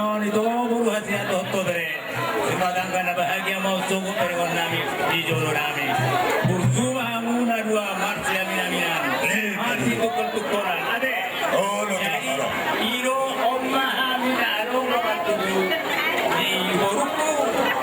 naon itu buru hati atau dere. Semadangkan na bahagia mau cukup dari nami di jodoh nami. Bersuma amuna dua marsi aminaminan. Marsi tukul-tukulan. Ade. Oh, no, Jadi iro omma amina arong romantudu. Di boruku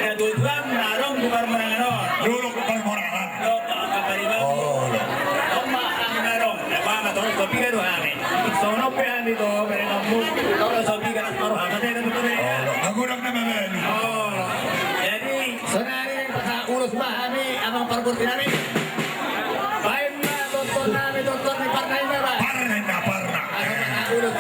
na dudlam na arong bukar menanganon. Dulu bukan morangan. Lo kaparibabu. Oh, no. Omma amina arong. Nama terus kopi kan kami. Sono pe ami to mereka mus. Kalau sopi kan taruh hamate kan betul ya. Nagurang na mamen. Oh. Jadi sonari pasa urus bahami abang perbuti nami. Baik na doktor nami doktor ni partai na ba. Parna. Urus.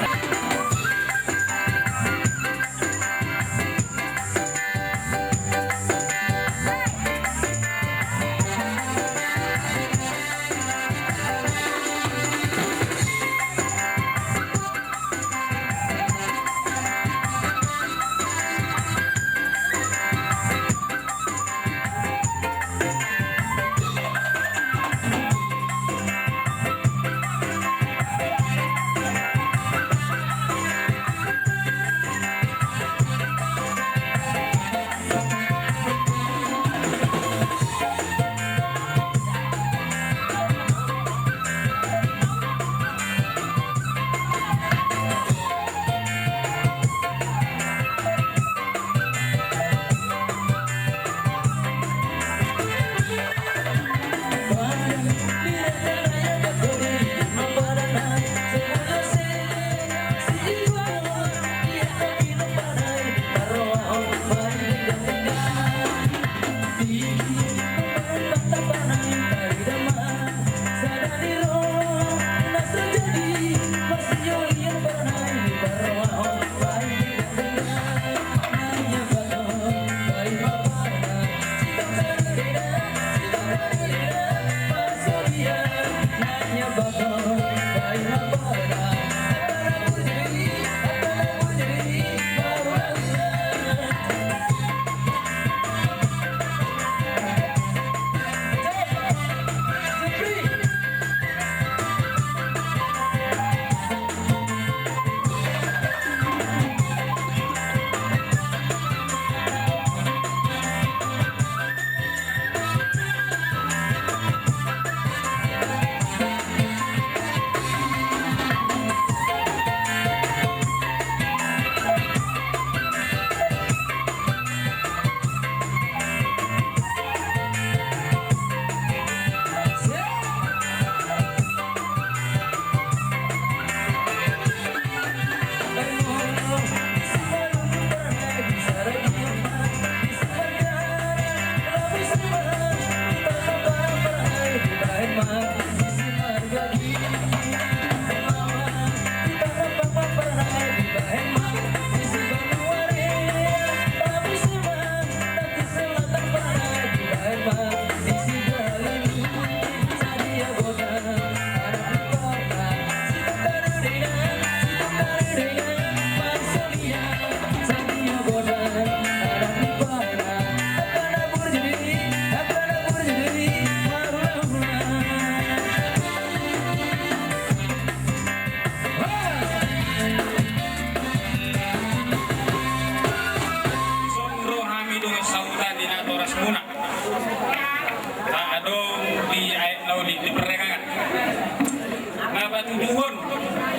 Tuduhon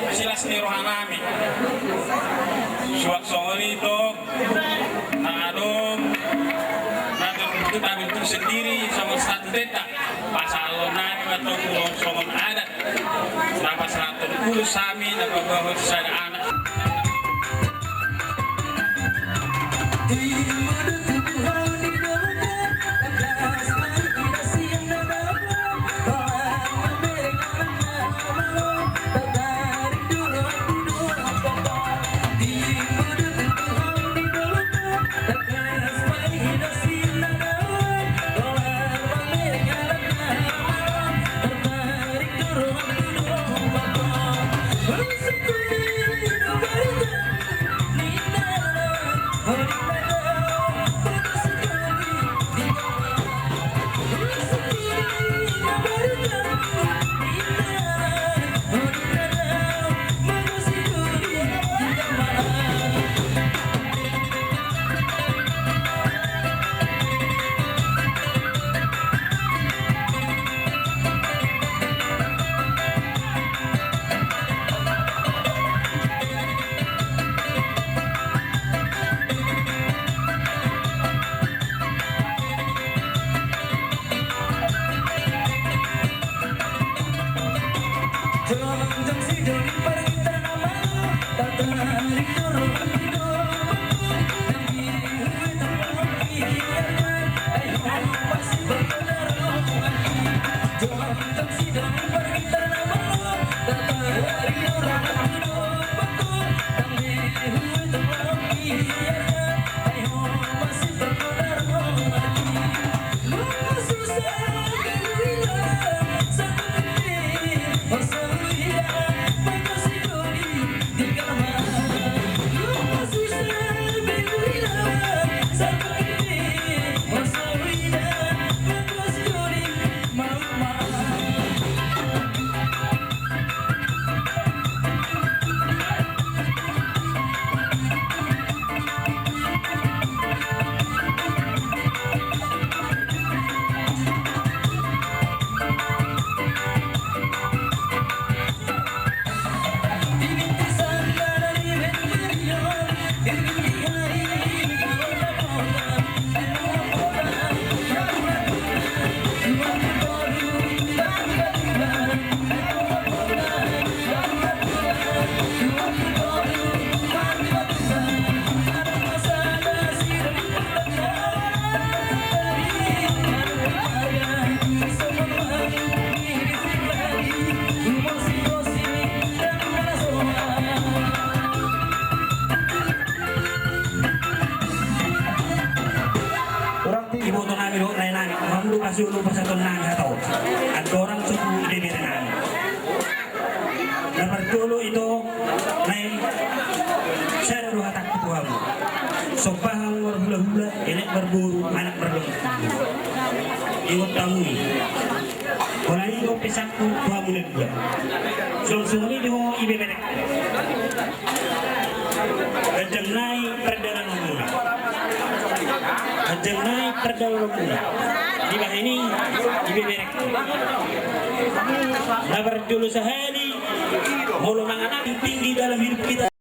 silas ni rohanami suak songoli itu nangadong naton kita bentuk sendiri sama satu deta pasal nani atau ulong songon adat sama 110 sami dan bahwa sada anak Iboto namin ho na namin, mamlukas yung lupa sa tunang hataw. At dorang suku ibibiri namin. Napartulo ito na siya na hatak tubuhan mo. Sopahang warhula-hula, ilik barburu, anak barburu. Iwot tamuy. Wala yung pisak ko, tuha mo nagla. Sunsungi di mo ibibiri. Kajang nai perdalan mo muna. Kajang naik terdalam mula. Di bawah ini ibibirek. Nabar dulu sehari, mulu manganak tinggi dalam hidup kita.